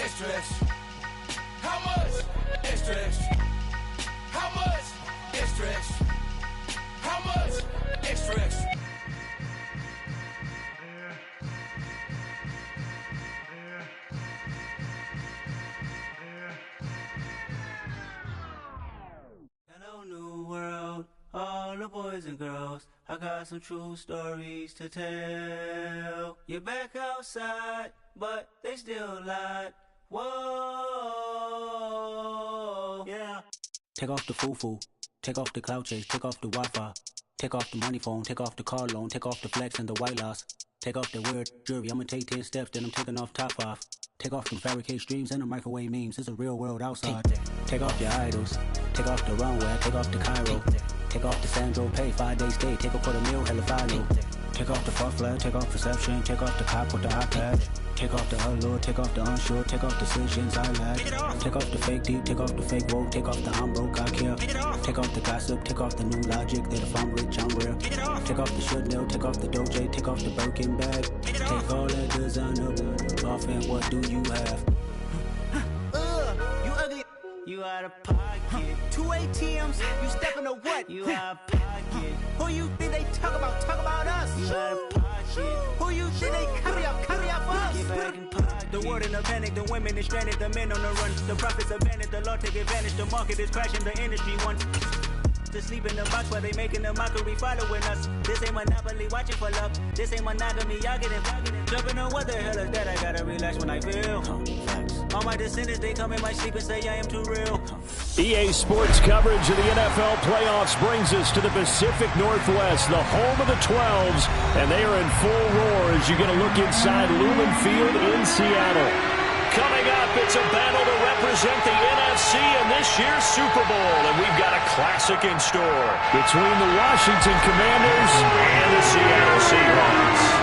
Extra, extra. How much? Extra, extra. How much? Extra, extra. How much? Extra, extra. Hello, new world, all the boys and girls. I got some true stories to tell. You're back outside, but they still lied. Whoa, yeah. Take off the foo-foo, take off the cloud chase, take off the Wi-Fi, take off the money phone, take off the car loan, take off the flex and the white loss. Take off the weird jewelry, I'ma take 10 steps, then I'm taking off top 5. Take off them fabricate streams and the microwave memes, it's a real world outside. Take off your idols, take off the runway, take off the Cairo. Take off the Sandro pay, 5-day stay, take off for the meal, hella final. Take off the fuck flag, take off perception, take off the cop with the iPad. Take off the allure, take off the unsure, take off decisions I lack. Take off the fake deep, take off the fake woke, take off the I'm broke, I care. Take off the gossip, take off the new logic, that if I'm rich, I'm real. Take off the should know, take off the doje, take off the Birkin bag. Take all that designer off and what do you have? You ugly. You out of pocket. 2 ATMs, you stepping to what? You out of pocket. Who you think they talk about? Talk about us. You out of pocket. Who you think they carry up us? Get back in pocket. The world in a panic, the women is stranded, the men on the run. The profits abandoned, the law take advantage. The market is crashing, the industry wants to sleep in the box while they making a mockery following us. This ain't Monopoly, watching for love. This ain't monogamy, y'all get it. Jumping on what the hell is that? I gotta relax when I feel. All my descendants, they come in my sleep and say I am too real. EA Sports coverage of the NFL playoffs brings us to the Pacific Northwest, the home of the 12s, and they are in full roar as you get a look inside Lumen Field in Seattle. Coming up, it's a battle to represent the NFC in this year's Super Bowl, and we've got a classic in store between the Washington Commanders and the Seattle Seahawks.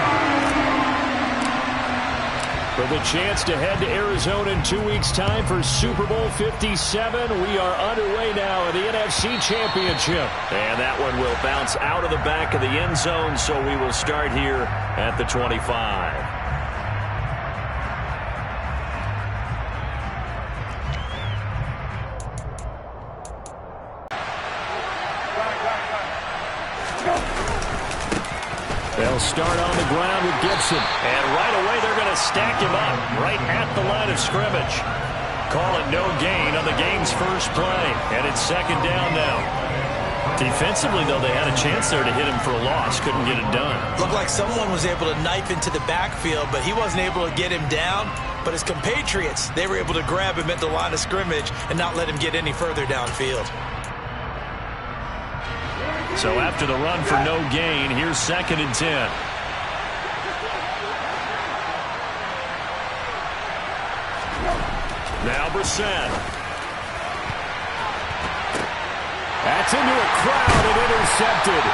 For the chance to head to Arizona in 2 weeks' time for Super Bowl 57, we are underway now in the NFC Championship. And that one will bounce out of the back of the end zone, so we will start here at the 25. They'll start on the ground with Gibson. And right away, they're going to stack him up right at the line of scrimmage. Call it no gain on the game's first play. And it's second down now. Defensively, though, they had a chance there to hit him for a loss. Couldn't get it done. Looked like someone was able to knife into the backfield, but he wasn't able to get him down. But his compatriots, they were able to grab him at the line of scrimmage and not let him get any further downfield. So after the run for no gain, here's 2nd and 10. Now Brissett. That's into a crowd and intercepted.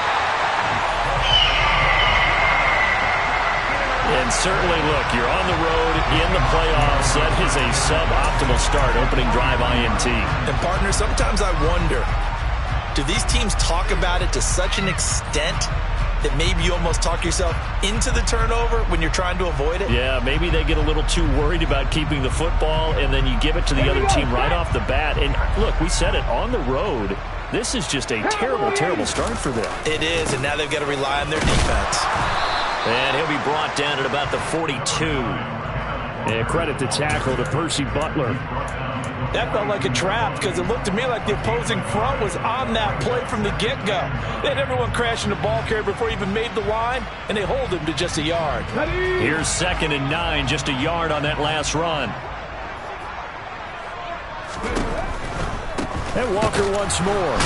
And certainly, look, you're on the road in the playoffs. That is a suboptimal start, opening drive INT. And partner, sometimes I wonder, do these teams talk about it to such an extent that maybe you almost talk yourself into the turnover when you're trying to avoid it? Yeah, maybe they get a little too worried about keeping the football, and then you give it to the other team right off the bat. And look, we said it, on the road, this is just a terrible, terrible start for them. It is, and now they've got to rely on their defense. And he'll be brought down at about the 42. And credit the tackle to Percy Butler. That felt like a trap because it looked to me like the opposing front was on that play from the get-go. They had everyone crashing the ball carrier before he even made the line, and they hold him to just a yard. Here's 2nd and 9, just a yard on that last run. And Walker once more.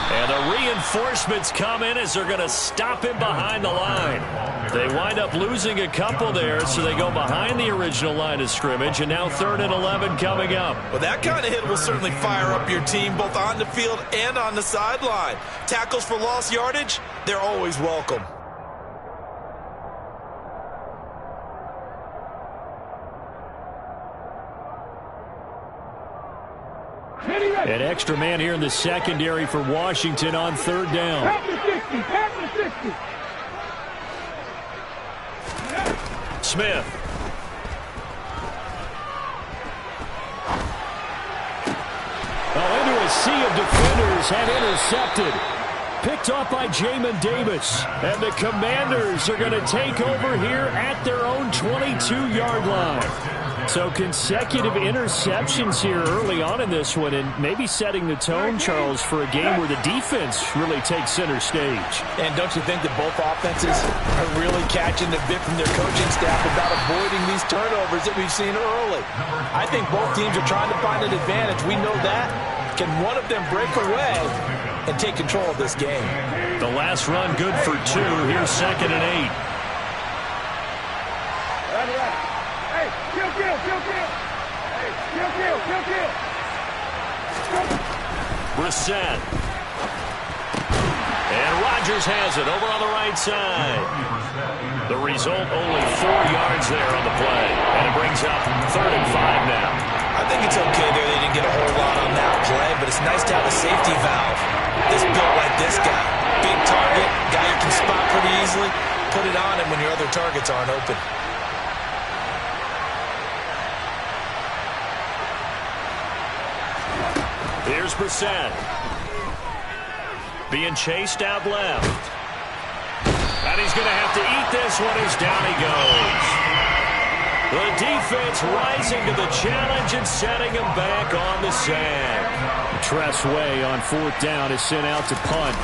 And the reinforcements come in as they're going to stop him behind the line. They wind up losing a couple there, so they go behind the original line of scrimmage, and now 3rd and 11 coming up. Well, that kind of hit will certainly fire up your team, both on the field and on the sideline. Tackles for lost yardage, they're always welcome. An extra man here in the secondary for Washington on 3rd down. Smith. A sea of defenders have intercepted. Picked off by Jamin Davis. And the Commanders are going to take over here at their own 22-yard line. So consecutive interceptions here early on in this one, and maybe setting the tone, Charles, for a game where the defense really takes center stage. And don't you think that both offenses are really catching the bit from their coaching staff about avoiding these turnovers that we've seen early? I think both teams are trying to find an advantage. We know that. Can one of them break away and take control of this game? The last run good for 2. Here's 2nd and 8. Brissett. And Rodgers has it over on the right side. The result, only 4 yards there on the play. And it brings up 3rd and 5 now. I think it's okay there. They didn't get a whole lot on that play, but it's nice to have a safety valve. This built like this guy. Big target, guy you can spot pretty easily. Put it on him when your other targets aren't open. Here's Brissett. Being chased out left. And he's going to have to eat this one as down he goes. The defense rising to the challenge and setting him back on the sand. Tressway on 4th down is sent out to punt.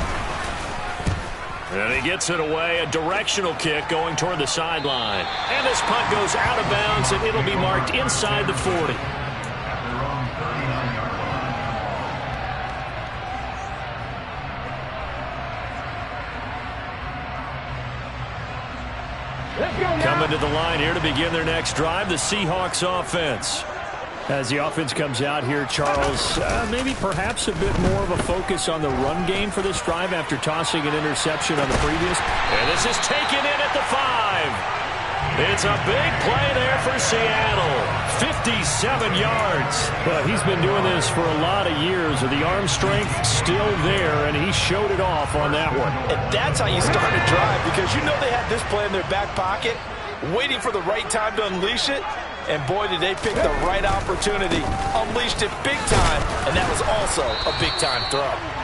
And he gets it away, a directional kick going toward the sideline. And this punt goes out of bounds, and it'll be marked inside the 40. Coming to the line here to begin their next drive, the Seahawks offense. As the offense comes out here, Charles, maybe perhaps a bit more of a focus on the run game for this drive after tossing an interception on the previous. And this is taken in at the 5. It's a big play there for Seattle. 57 yards. Well, he's been doing this for a lot of years with the arm strength still there, and he showed it off on that one. And that's how you start a drive, because you know they had this play in their back pocket, waiting for the right time to unleash it. And boy, did they pick the right opportunity. Unleashed it big time, and that was also a big-time throw.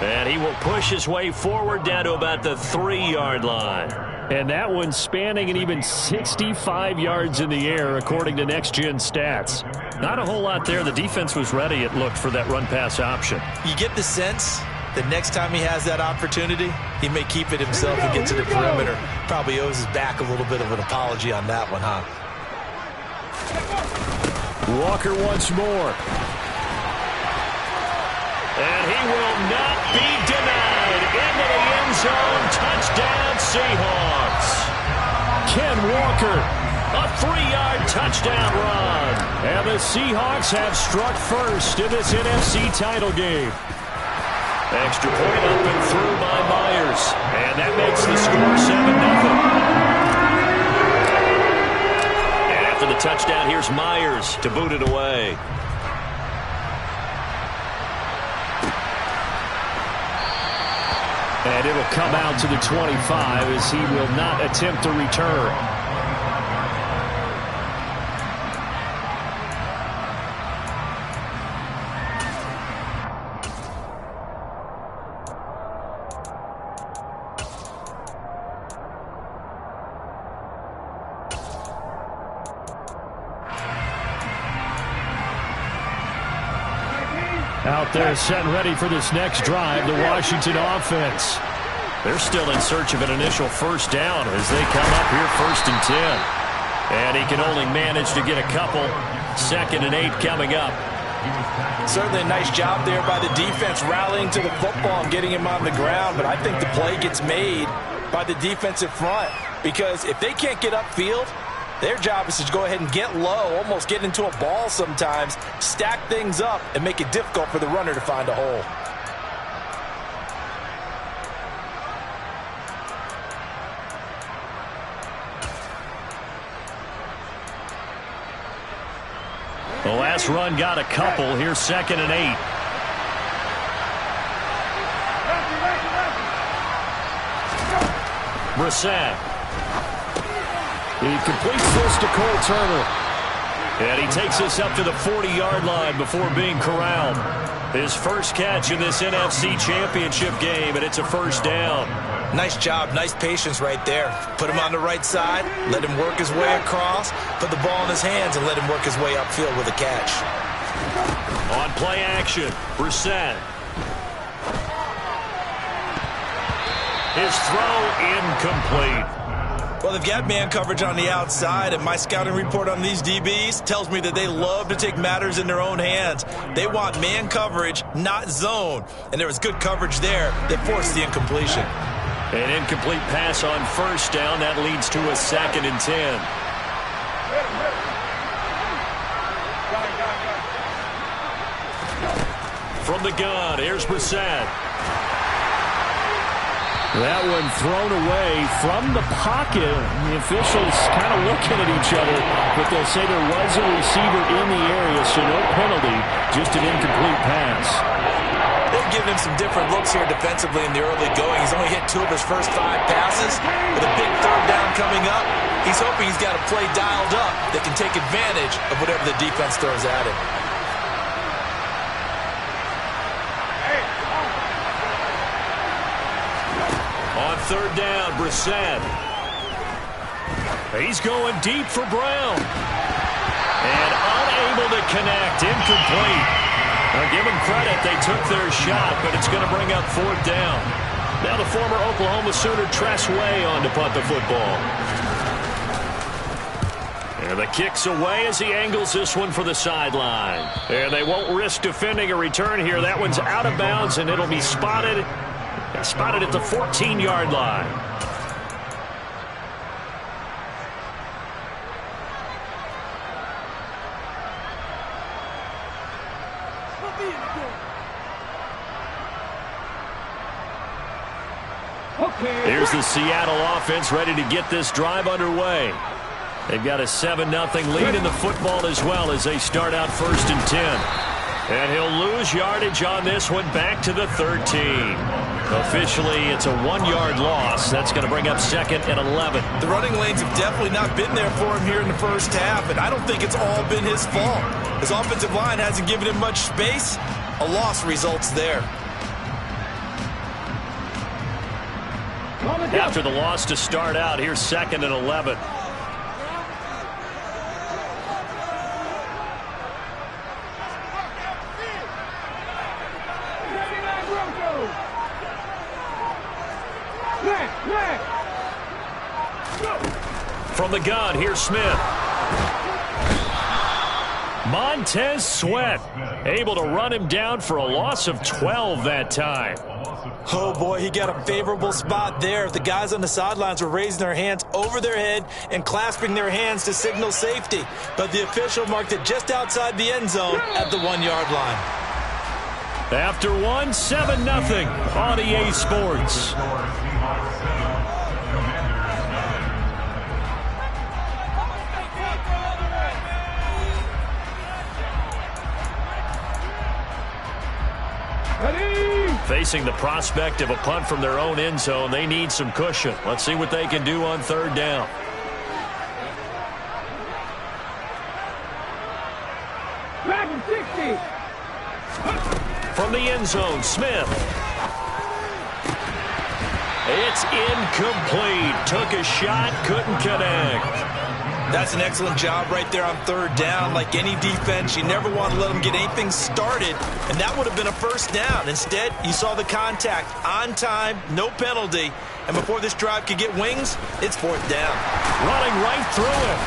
And he will push his way forward down to about the 3-yard line. And that one spanning an even 65 yards in the air, according to Next Gen Stats. Not a whole lot there. The defense was ready, it looked, for that run-pass option. You get the sense that next time he has that opportunity, he may keep it himself and get to the perimeter. Probably owes his back a little bit of an apology on that one, huh? Walker once more. And he will not be denied. Into the end zone. Touchdown, Seahawks. Ken Walker, a 3-yard touchdown run. And the Seahawks have struck first in this NFC title game. Extra point up and through by Myers. And that makes the score 7-0. For the touchdown, here's Myers to boot it away. And it'll come out to the 25 as he will not attempt to return. Out there set and ready for this next drive, the Washington offense. They're still in search of an initial first down as they come up here 1st and 10. And he can only manage to get a couple. 2nd and 8 coming up. Certainly a nice job there by the defense rallying to the football and getting him on the ground. But I think the play gets made by the defensive front, because if they can't get upfield, their job is to go ahead and get low, almost get into a ball sometimes, stack things up, and make it difficult for the runner to find a hole. The last run got a couple. Here's 2nd and 8. Brissett. He completes this to Cole Turner. And he takes this up to the 40-yard line before being corralled. His first catch in this NFC Championship game, and it's a first down. Nice job, nice patience right there. Put him on the right side, let him work his way across, put the ball in his hands, and let him work his way upfield with a catch. On play action, Brissett. His throw incomplete. Well, they've got man coverage on the outside, and my scouting report on these DBs tells me that they love to take matters in their own hands. They want man coverage, not zone. And there was good coverage there that forced the incompletion. An incomplete pass on first down. That leads to a 2nd and 10. From the gun, here's Brissett. That one thrown away from the pocket. The officials kind of looking at each other, but they'll say there was a receiver in the area, so no penalty, just an incomplete pass. They've given him some different looks here defensively in the early going. He's only hit 2 of his first 5 passes. With a big 3rd down coming up, he's hoping he's got a play dialed up that can take advantage of whatever the defense throws at him. On 3rd down, Brissett. He's going deep for Brown. And unable to connect, incomplete. Now give them credit, they took their shot, but it's going to bring up 4th down. Now the former Oklahoma Sooner Tress Way on to punt the football. And the kick's away as he angles this one for the sideline. And they won't risk defending a return here. That one's out of bounds, and it'll be spotted. Spotted at the 14-yard line. Here's the Seattle offense ready to get this drive underway. They've got a 7-0 lead in the football as well as they start out 1st and 10. And he'll lose yardage on this one back to the 13. Officially, it's a 1-yard loss. That's going to bring up 2nd and 11. The running lanes have definitely not been there for him here in the first half, and I don't think it's all been his fault. His offensive line hasn't given him much space. A loss results there. After the loss to start out, here's 2nd and 11. From the gun, here's Smith. Montez Sweat able to run him down for a loss of 12 that time. Oh, boy, he got a favorable spot there. The guys on the sidelines were raising their hands over their head and clasping their hands to signal safety. But the official marked it just outside the end zone at the 1-yard line. After 7-0 on EA Sports. Facing the prospect of a punt from their own end zone, they need some cushion. Let's see what they can do on 3rd down. From the end zone, Smith. It's incomplete. Took a shot, couldn't connect. That's an excellent job right there on 3rd down. Like any defense, you never want to let them get anything started, and that would have been a 1st down. Instead, you saw the contact on time, no penalty, and before this drive could get wings, it's 4th down. Running right through him.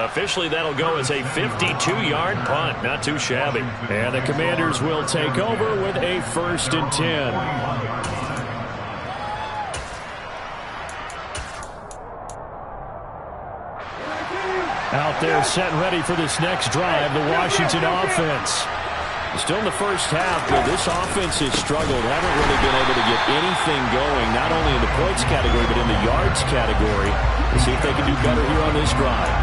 Officially, that'll go as a 52-yard punt. Not too shabby. And the Commanders will take over with a 1st and 10. Out there set and ready for this next drive, the Washington offense. Still in the first half, but this offense has struggled. Haven't really been able to get anything going, not only in the points category, but in the yards category. Let's see if they can do better here on this drive.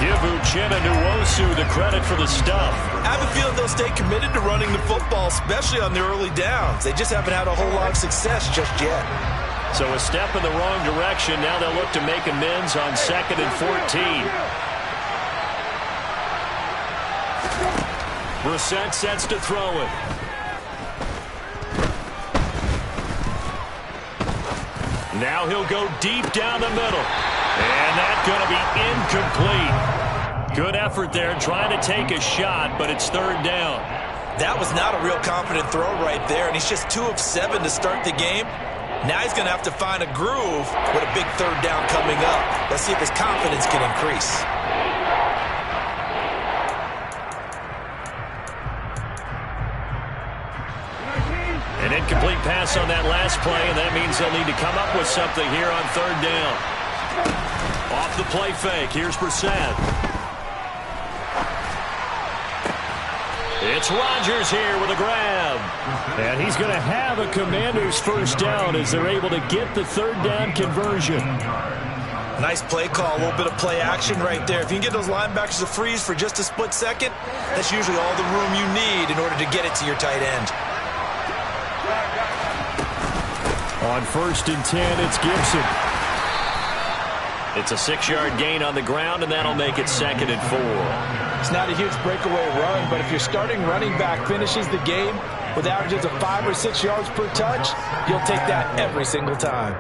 Give Uchenna Nwosu the credit for the stuff. I have a feeling they'll stay committed to running the football, especially on the early downs. They just haven't had a whole lot of success just yet. So a step in the wrong direction. Now they'll look to make amends on 2nd and 14. Brissett sets to throw it. Now he'll go deep down the middle. And that's going to be incomplete. Good effort there trying to take a shot, but it's third down. That was not a real confident throw right there, and he's just 2 of 7 to start the game. Now he's going to have to find a groove with a big third down coming up. Let's see if his confidence can increase. An incomplete pass on that last play, and that means they'll need to come up with something here on third down. Off the play fake, here's Brissett. It's Rodgers here with a grab. And he's going to have a Commanders first down as they're able to get the third down conversion. Nice play call, a little bit of play action right there. If you can get those linebackers to freeze for just a split second, that's usually all the room you need in order to get it to your tight end. On 1st and 10, it's Gibson. It's a 6-yard gain on the ground, and that'll make it 2nd and 4. It's not a huge breakaway run, but if your starting running back finishes the game with averages of 5 or 6 yards per touch, you'll take that every single time.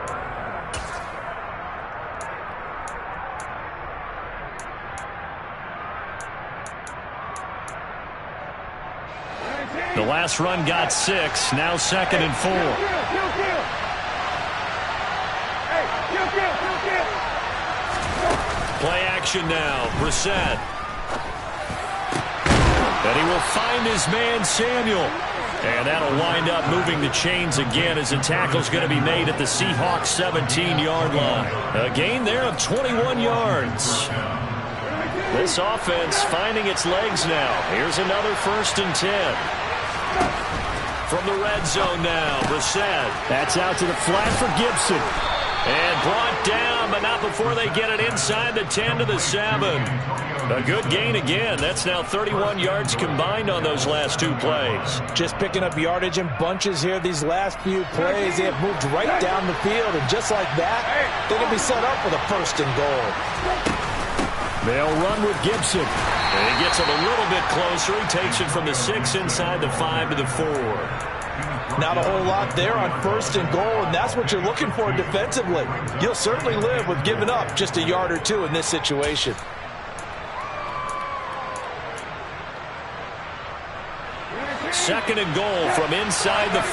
The last run got 6, now 2nd and 4. Play action now, Brissett. And he will find his man, Samuel. And that'll wind up moving the chains again as the tackle's going to be made at the Seahawks 17-yard line. A gain there of 21 yards. This offense finding its legs now. Here's another 1st and 10. From the red zone now, Brissett. That's out to the flat for Gibson. And brought down, but not before they get it inside the 10 to the 7. A good gain again. That's now 31 yards combined on those last 2 plays. Just picking up yardage in bunches here these last few plays. They have moved right down the field, and just like that, they're going to be set up with a 1st and goal. They'll run with Gibson. And he gets it a little bit closer. He takes it from the 6 inside the 5 to the 4. Not a whole lot there on 1st and goal, and that's what you're looking for defensively. You'll certainly live with giving up just a yard or 2 in this situation. Second and goal from inside the 5.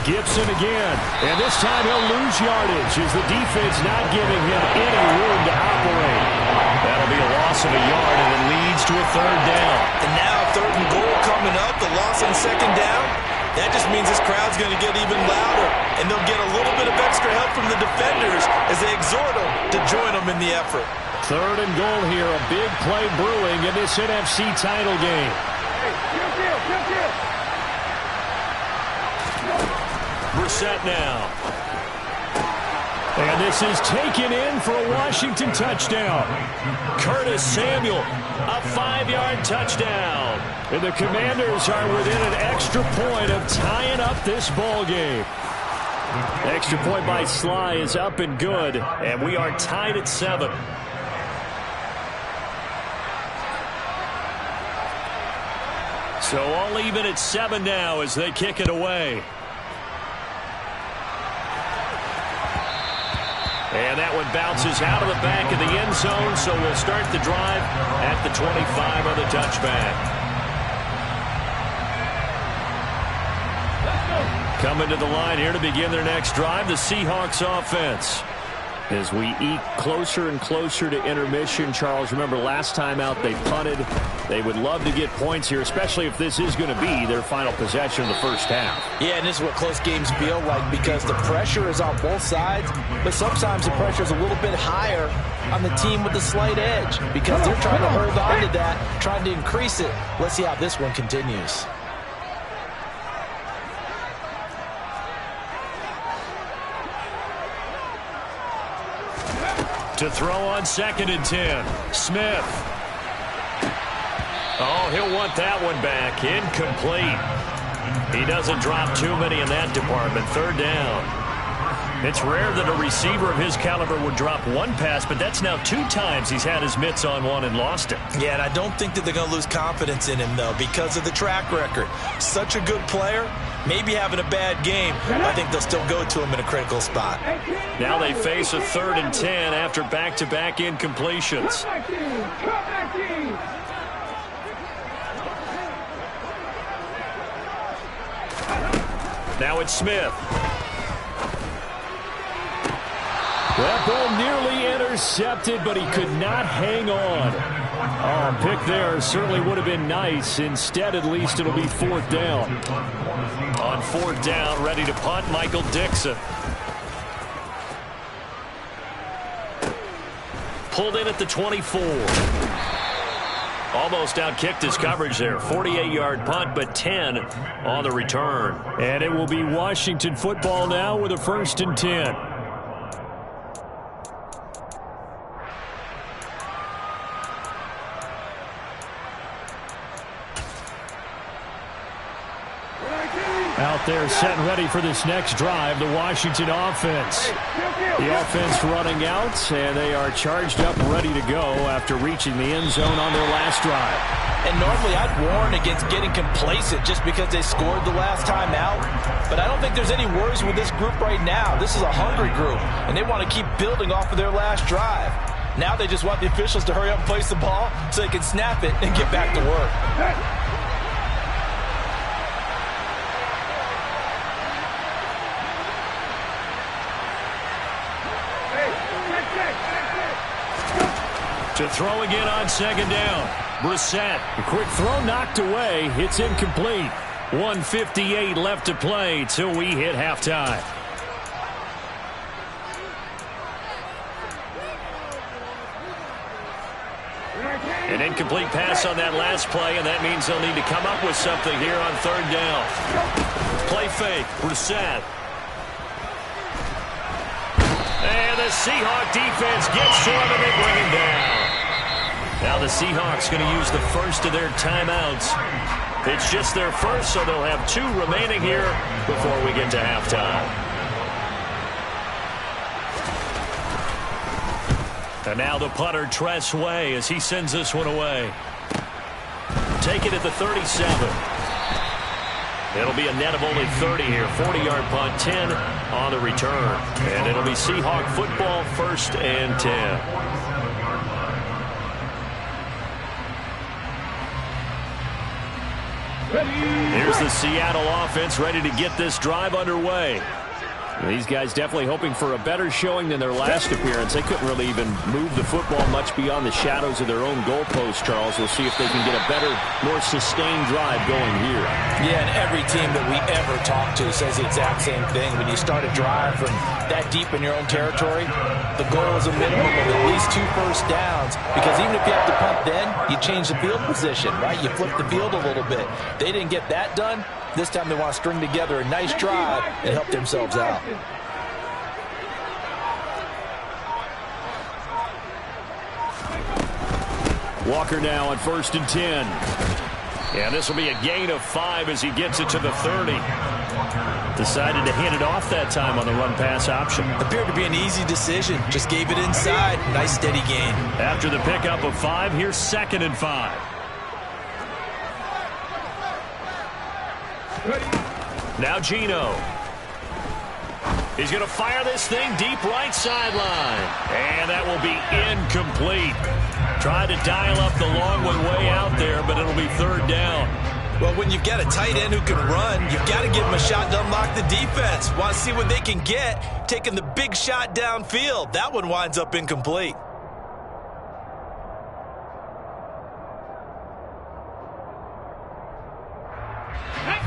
Gibson again, and this time he'll lose yardage as the defense not giving him any room to operate. That'll be a loss of a yard, and it leads to a 3rd down. And now 3rd and goal coming up, the loss on 2nd down. That just means this crowd's going to get even louder, and they'll get a little bit of extra help from the defenders as they exhort them to join them in the effort. 3rd and goal here, a big play brewing in this NFC title game. Brissett now. And this is taken in for a Washington touchdown. Curtis Samuel, a 5-yard touchdown. And the Commanders are within an extra point of tying up this ball game. Extra point by Sly is up and good, and we are tied at 7. So all even at 7 now as they kick it away. And that one bounces out of the back of the end zone, so we'll start the drive at the 25 on the touchback. Coming to the line here to begin their next drive, the Seahawks offense. As we eke closer and closer to intermission, Charles, remember last time out they punted. They would love to get points here, especially if this is going to be their final possession of the first half. Yeah, and this is what close games feel like because the pressure is on both sides, but sometimes the pressure is a little bit higher on the team with the slight edge because they're trying to hold on to that, trying to increase it. Let's see how this one continues. To throw on 2nd and 10. Smith. Oh, he'll want that one back. Incomplete. He doesn't drop too many in that department. 3rd down. It's rare that a receiver of his caliber would drop one pass, but that's now 2 times he's had his mitts on one and lost it. Yeah, and I don't think that they're going to lose confidence in him, though, because of the track record. Such a good player, maybe having a bad game. I think they'll still go to him in a critical spot. Now they face a 3rd and 10 after back-to-back incompletions. Now it's Smith. That ball nearly intercepted, but he could not hang on. Oh, pick there certainly would have been nice. Instead, at least, it'll be 4th down. On 4th down, ready to punt, Michael Dixon. Pulled in at the 24. Almost outkicked his coverage there. 48-yard punt, but 10 on the return. And it will be Washington football now with a 1st and 10. Out there set and ready for this next drive, the Washington offense. The offense running out, and they are charged up, ready to go after reaching the end zone on their last drive. And normally I'd warn against getting complacent just because they scored the last time out. But I don't think there's any worries with this group right now. This is a hungry group, and they want to keep building off of their last drive. Now they just want the officials to hurry up and place the ball so they can snap it and get back to work. To throw again on 2nd down. Brissett. A quick throw knocked away. It's incomplete. 1:58 left to play till we hit halftime. An incomplete pass on that last play, and that means they'll need to come up with something here on 3rd down. Play fake. Brissett. And the Seahawk defense gets to him, and they bring him down. Now the Seahawks going to use the first of their timeouts. It's just their first, so they'll have 2 remaining here before we get to halftime. And now the punter, Tress Way, as he sends this one away. Take it at the 37. It'll be a net of only 30 here. 40-yard punt, 10 on the return. And it'll be Seahawk football, 1st and 10. Here's the Seattle offense ready to get this drive underway. These guys definitely hoping for a better showing than their last appearance. They couldn't really even move the football much beyond the shadows of their own goalpost, Charles. We'll see if they can get a better, more sustained drive going here. Yeah, and every team that we ever talk to says the exact same thing. When you start a drive from that deep in your own territory, the goal is a minimum of at least 2 first downs, because even if you have to punt then, you change the field position, right? You flip the field a little bit. They didn't get that done. This time they want to string together a nice drive and help themselves out. Walker now on 1st and 10. And this will be a gain of 5 as he gets it to the 30. Decided to hand it off that time on the run-pass option. Appeared to be an easy decision. Just gave it inside. Nice steady gain. After the pickup of 5, here's 2nd and 5. Now Geno. He's going to fire this thing deep right sideline. And that will be incomplete. Tried to dial up the long one way out there, but it'll be 3rd down. Well, when you've got a tight end who can run, you've got to give him a shot to unlock the defense. Want to see what they can get, taking the big shot downfield. That one winds up incomplete.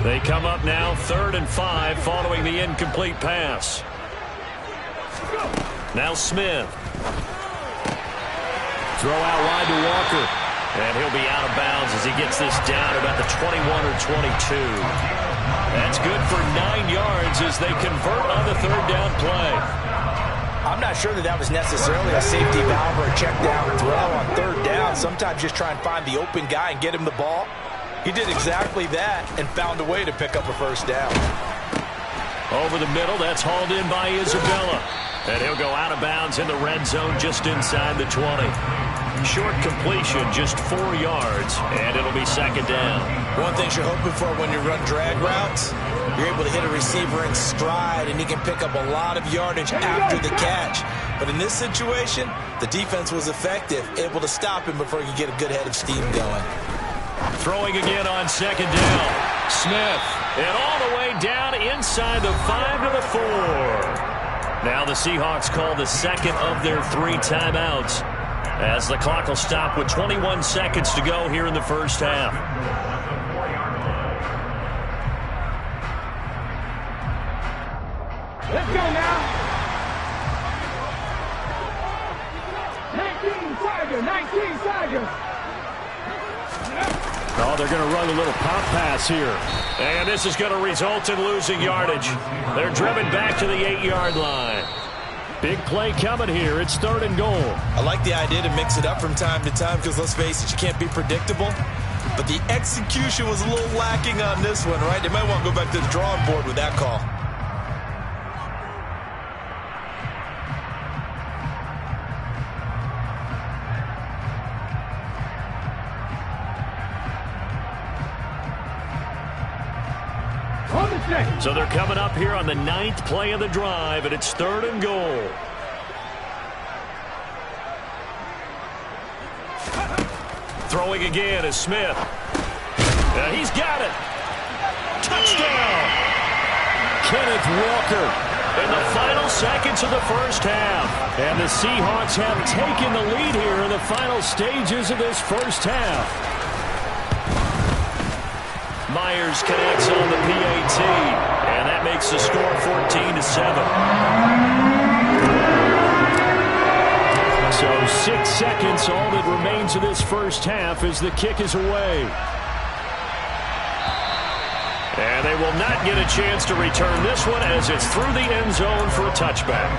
They come up now 3rd and 5 following the incomplete pass. Now Smith. Throw out wide to Walker. And he'll be out of bounds as he gets this down about the 21 or 22. That's good for 9 yards as they convert on the 3rd down play. I'm not sure that was necessarily a safety valve or a check down throw on 3rd down. Sometimes just try and find the open guy and get him the ball. He did exactly that and found a way to pick up a 1st down. Over the middle, that's hauled in by Isabella. And he'll go out of bounds in the red zone just inside the 20. Short completion, just 4 yards, and it'll be second down. One thing you're hoping for when you run drag routes, you're able to hit a receiver in stride, and he can pick up a lot of yardage after the catch. But in this situation, the defense was effective, able to stop him before he could get a good head of steam going. Throwing again on second down. Smith, and all the way down inside the 5 to the 4. Now the Seahawks call the second of their 3 timeouts, as the clock will stop with 21 seconds to go here in the first half. Let's go now. 19 Tigers. Oh, they're going to run a little pop pass here. And this is going to result in losing yardage. They're driven back to the 8-yard line. Big play coming here. It's 3rd and goal. I like the idea to mix it up from time to time because, let's face it, you can't be predictable. But the execution was a little lacking on this one, right? They might want to go back to the drawing board with that call. So they're coming up here on the 9th play of the drive, and it's 3rd and goal. Throwing again is Smith. He's got it. Touchdown. Kenneth Walker in the final seconds of the first half. And the Seahawks have taken the lead here in the final stages of this first half. Myers connects on the PAT, and that makes the score 14-7. So 6 seconds, all that remains of this first half as the kick is away. And they will not get a chance to return this one as it's through the end zone for a touchback.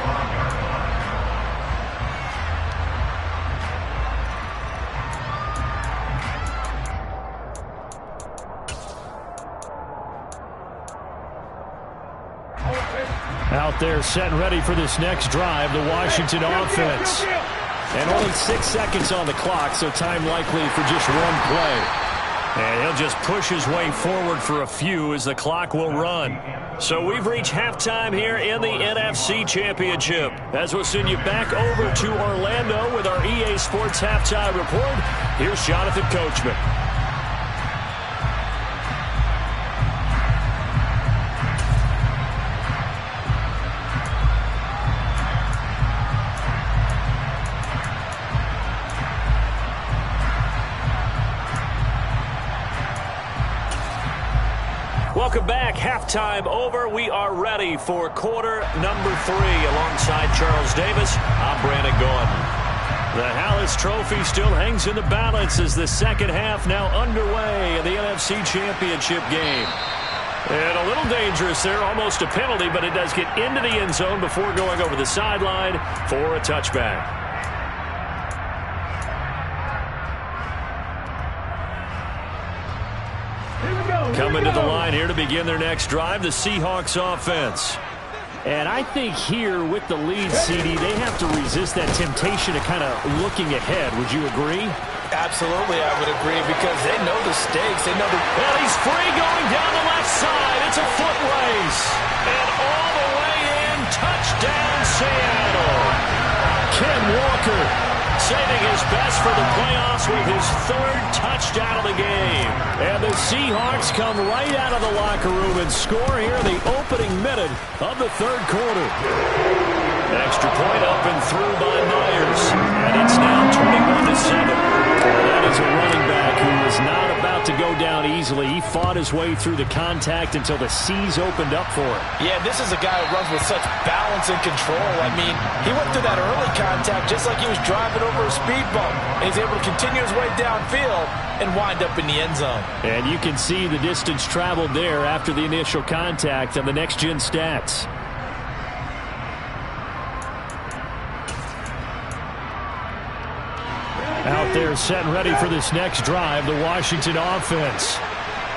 Out there set and ready for this next drive, the Washington offense. And only 6 seconds on the clock, so time likely for just one play. And he'll just push his way forward for a few as the clock will run. So we've reached halftime here in the NFC Championship. As we'll send you back over to Orlando with our EA Sports Halftime Report, here's Jonathan Coachman. Welcome back. Halftime over. We are ready for quarter number 3. Alongside Charles Davis, I'm Brandon Gordon. The Hallis Trophy still hangs in the balance as the second half now underway in the NFC Championship game. And a little dangerous there, almost a penalty, but it does get into the end zone before going over the sideline for a touchback. Coming to the line here to begin their next drive, the Seahawks offense. And I think here with the lead, CD, they have to resist that temptation of kind of looking ahead. Would you agree? Absolutely, I would agree, because they know the stakes. They know the... Well, he's free going down the left side. It's a foot race. And all the way in, touchdown Seattle. Ken Walker saving his best for the playoffs with his 3rd touchdown of the game. And the Seahawks come right out of the locker room and score here in the opening minute of the 3rd quarter. Extra point up and through by Myers. And it's now 21-7. That is a running back who was not about to go down easily. He fought his way through the contact until the C's opened up for him. Yeah, this is a guy who runs with such balance and control. I mean, he went through that early contact just like he was driving over a speed bump. And he's able to continue his way downfield and wind up in the end zone. And you can see the distance traveled there after the initial contact on the next-gen stats. Out there set and ready for this next drive, the Washington offense.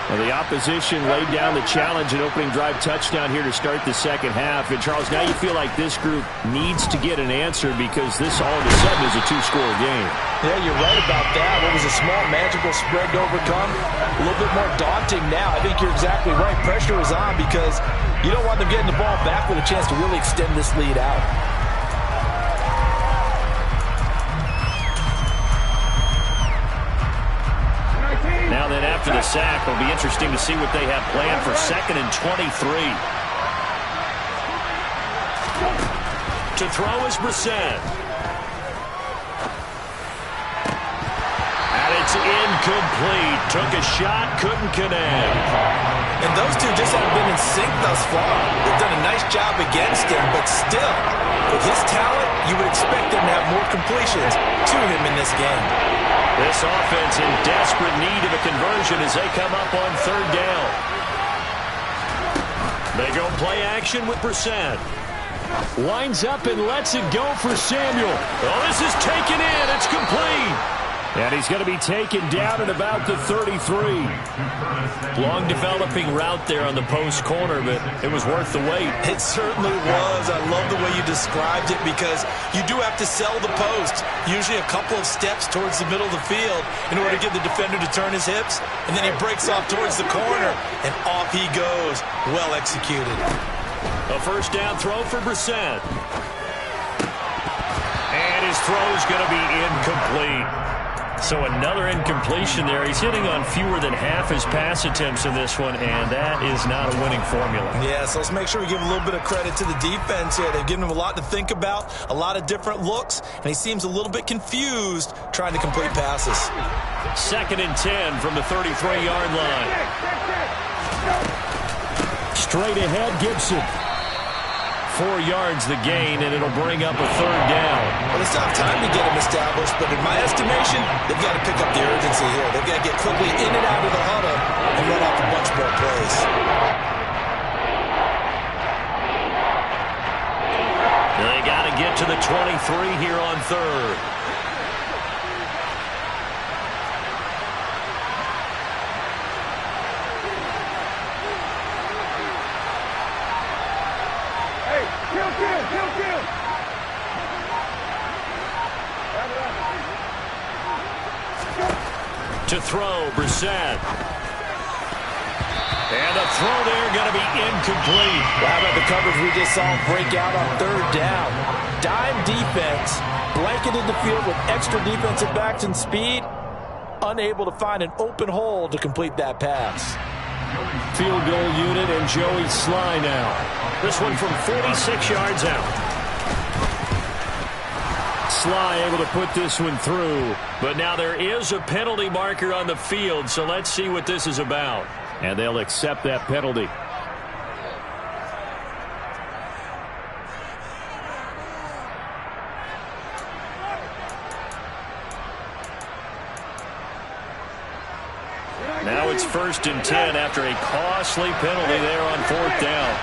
Well, the opposition laid down the challenge and opening drive touchdown here to start the second half. And, Charles, now you feel like this group needs to get an answer because this all of a sudden is a two-score game. Yeah, you're right about that. What was a small, manageable spread to overcome? A little bit more daunting now. I think you're exactly right. Pressure is on because you don't want them getting the ball back with a chance to really extend this lead out. Now then, after the sack, it'll be interesting to see what they have planned for 2nd and 23. To throw is Brissett. And it's incomplete. Took a shot, couldn't connect. And those two just haven't been in sync thus far. They've done a nice job against him, but still, with his talent, you would expect them to have more completions to him in this game. This offense in desperate need of a conversion as they come up on 3rd down. They go play action with Brissett. Winds up and lets it go for Samuel. Oh, this is taken in. It's complete. And he's going to be taken down at about the 33. Long developing route there on the post corner, but it was worth the wait. It certainly was. I love the way you described it because you do have to sell the post. Usually a couple of steps towards the middle of the field in order to get the defender to turn his hips. And then he breaks off towards the corner, and off he goes. Well executed. A first down throw for Brissett. And his throw's going to be incomplete. So another incompletion there. He's hitting on fewer than half his pass attempts in this one, and that is not a winning formula. Yeah, so let's make sure we give a little bit of credit to the defense here. They've given him a lot to think about, a lot of different looks, and he seems a little bit confused trying to complete passes. 2nd and 10 from the 33-yard line. Straight ahead, Gibson. 4 yards the gain, and it'll bring up a 3rd down. Well, they still have time to get him established, but in my estimation, they've got to pick up the urgency here. They've got to get quickly in and out of the huddle and run off a bunch more plays. They got to get to the 23 here on 3rd. To throw, Brissett. And the throw there going to be incomplete. How about the coverage we just saw break out on 3rd down? Dime defense, blanketed the field with extra defensive backs and speed, unable to find an open hole to complete that pass. Field goal unit and Joey Sly now. This one from 46 yards out. Sly able to put this one through, but now there is a penalty marker on the field, so let's see what this is about. And they'll accept that penalty. Now it's 1st and 10 after a costly penalty there on 4th down.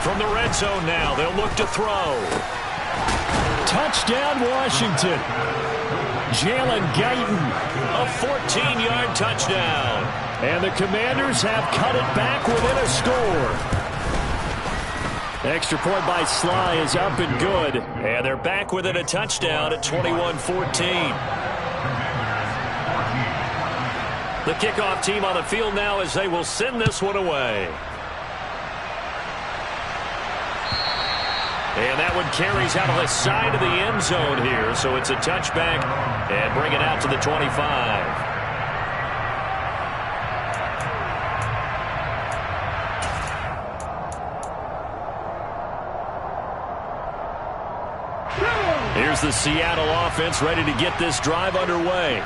From the red zone now, they'll look to throw. Touchdown, Washington. Jalen Guyton, a 14-yard touchdown. And the Commanders have cut it back within a score. Extra point by Sly is up and good. And they're back within a touchdown at 21-14. The kickoff team on the field now as they will send this one away. And that one carries out of the side of the end zone here. So it's a touchback and bring it out to the 25. Here's the Seattle offense ready to get this drive underway.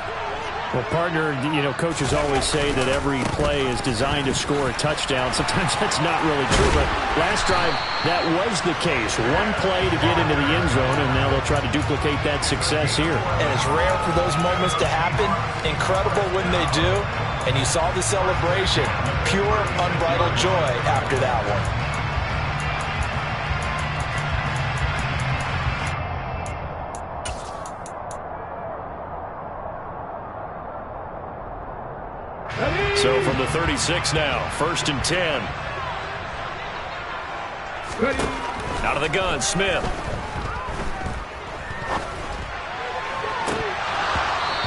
Well, partner, coaches always say that every play is designed to score a touchdown. Sometimes that's not really true, but last drive, that was the case. One play to get into the end zone, and now they'll try to duplicate that success here. And it's rare for those moments to happen. Incredible when they do. And you saw the celebration. Pure, unbridled joy after that one. So from the 36 now, 1st and 10. Ready. Out of the gun, Smith.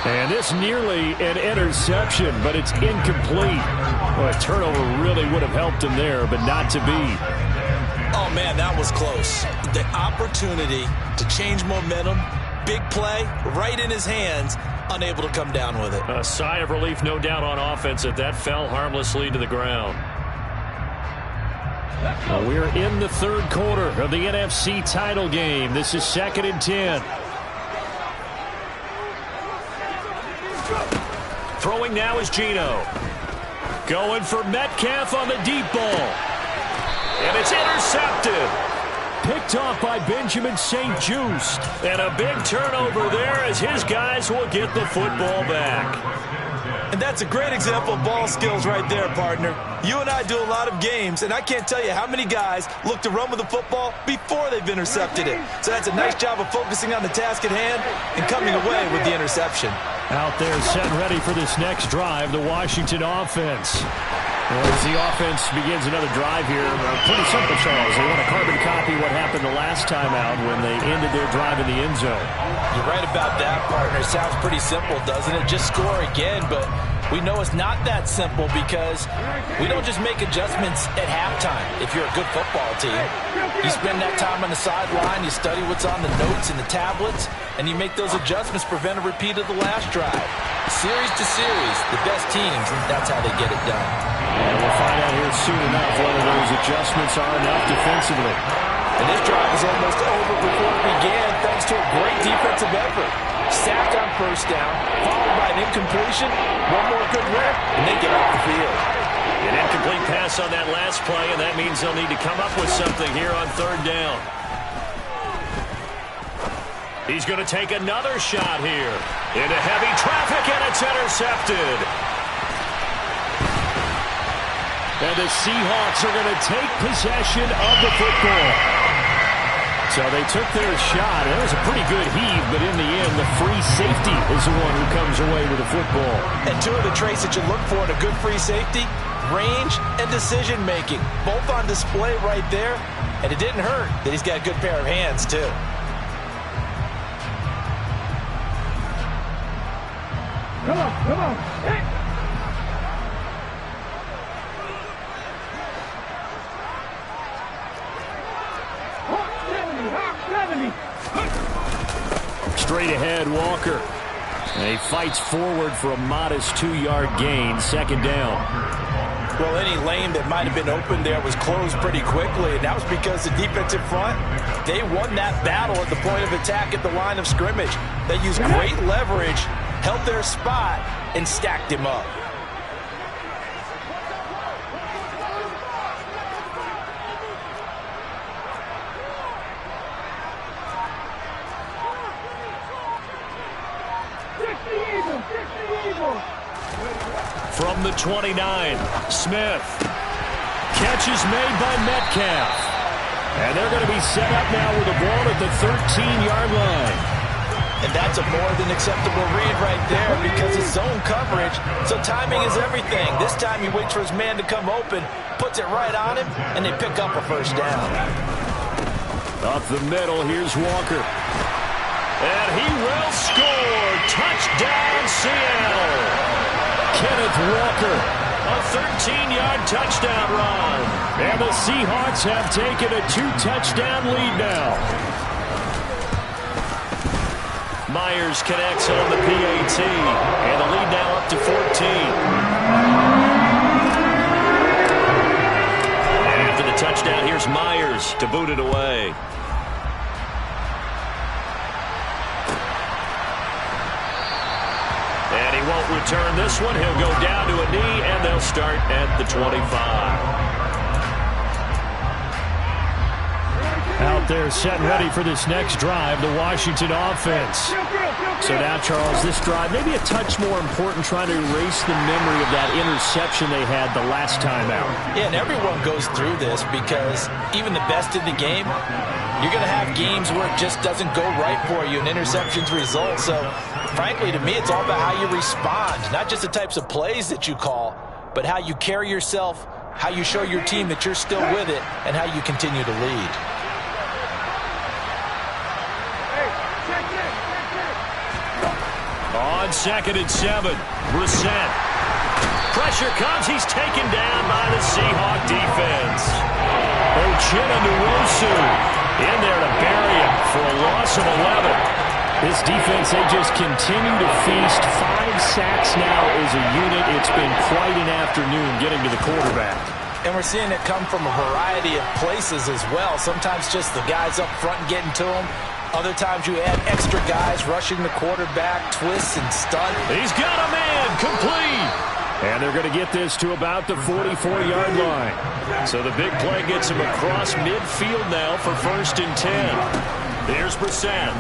And this nearly an interception, but it's incomplete. Well, a turnover really would have helped him there, but not to be. Oh, man, that was close. The opportunity to change momentum, big play, right in his hands, unable to come down with it. A sigh of relief, no doubt, on offense that fell harmlessly to the ground. Well, we're in the 3rd quarter of the NFC title game. This is 2nd and 10. Throwing now is Geno. Going for Metcalf on the deep ball. And it's intercepted. Picked off by Benjamin St. Juste. And a big turnover there as his guys will get the football back. And that's a great example of ball skills right there, partner. You and I do a lot of games, and I can't tell you how many guys look to run with the football before they've intercepted it. So that's a nice job of focusing on the task at hand and coming away with the interception. Out there set ready for this next drive, the Washington offense. As the offense begins another drive here, pretty simple, Charles. They want to carbon copy what happened the last time out when they ended their drive in the end zone. You're right about that, partner. Sounds pretty simple, doesn't it? Just score again, but we know it's not that simple because we don't just make adjustments at halftime. If you're a good football team, you spend that time on the sideline, you study what's on the notes and the tablets, and you make those adjustments, prevent a repeat of the last drive. Series to series, the best teams, that's how they get it done. And we'll find out here soon enough whether those adjustments are enough defensively. And this drive is almost over before it began thanks to a great defensive effort. Sacked on 1st down, followed by an incompletion, one more good rip, and they get off the field. An incomplete pass on that last play, and that means they'll need to come up with something here on 3rd down. He's going to take another shot here. Into heavy traffic, and it's intercepted. And the Seahawks are going to take possession of the football. So they took their shot. It was a pretty good heave, but in the end, the free safety is the one who comes away with the football. And two of the traits that you look for in a good free safety, range and decision-making, both on display right there. And it didn't hurt that he's got a good pair of hands, too. Come on, come on. Hey. Straight ahead, Walker. And he fights forward for a modest 2-yard gain, 2nd down. Well, any lane that might have been open there was closed pretty quickly, and that was because the defensive front, they won that battle at the point of attack at the line of scrimmage. They used great leverage, held their spot, and stacked him up. From the 29, Smith. Catch is made by Metcalf. And they're going to be set up now with the ball at the 13-yard line. And that's a more than acceptable read right there because it's zone coverage, so timing is everything. This time he waits for his man to come open, puts it right on him, and they pick up a 1st down. Up the middle, here's Walker. And he will score. Touchdown, Seattle. Kenneth Walker, a 13-yard touchdown run. And the Seahawks have taken a 2-touchdown lead now. Myers connects on the PAT, and the lead now up to 14. And after the touchdown, here's Myers to boot it away. And he won't return this one. He'll go down to a knee, and they'll start at the 25. Out there set ready for this next drive, the Washington offense. So now, Charles, this drive maybe a touch more important, trying to erase the memory of that interception they had the last time out. Yeah, and everyone goes through this because even the best in the game, you're going to have games where it just doesn't go right for you, and interceptions result. So, frankly, to me, it's all about how you respond, not just the types of plays that you call, but how you carry yourself, how you show your team that you're still with it, and how you continue to lead. On 2nd and 7, Brissett. Pressure comes. He's taken down by the Seahawk defense. Uchenna-Nwosu in there to bury him for a loss of 11. This defense, they just continue to feast. 5 sacks now as a unit. It's been quite an afternoon getting to the quarterback. And we're seeing it come from a variety of places as well. Sometimes just the guys up front getting to him. Other times you add extra guys rushing the quarterback, twists and stunt. He's got a man complete. And they're going to get this to about the 44-yard line. So the big play gets him across midfield now for 1st and 10. Here's Brissett.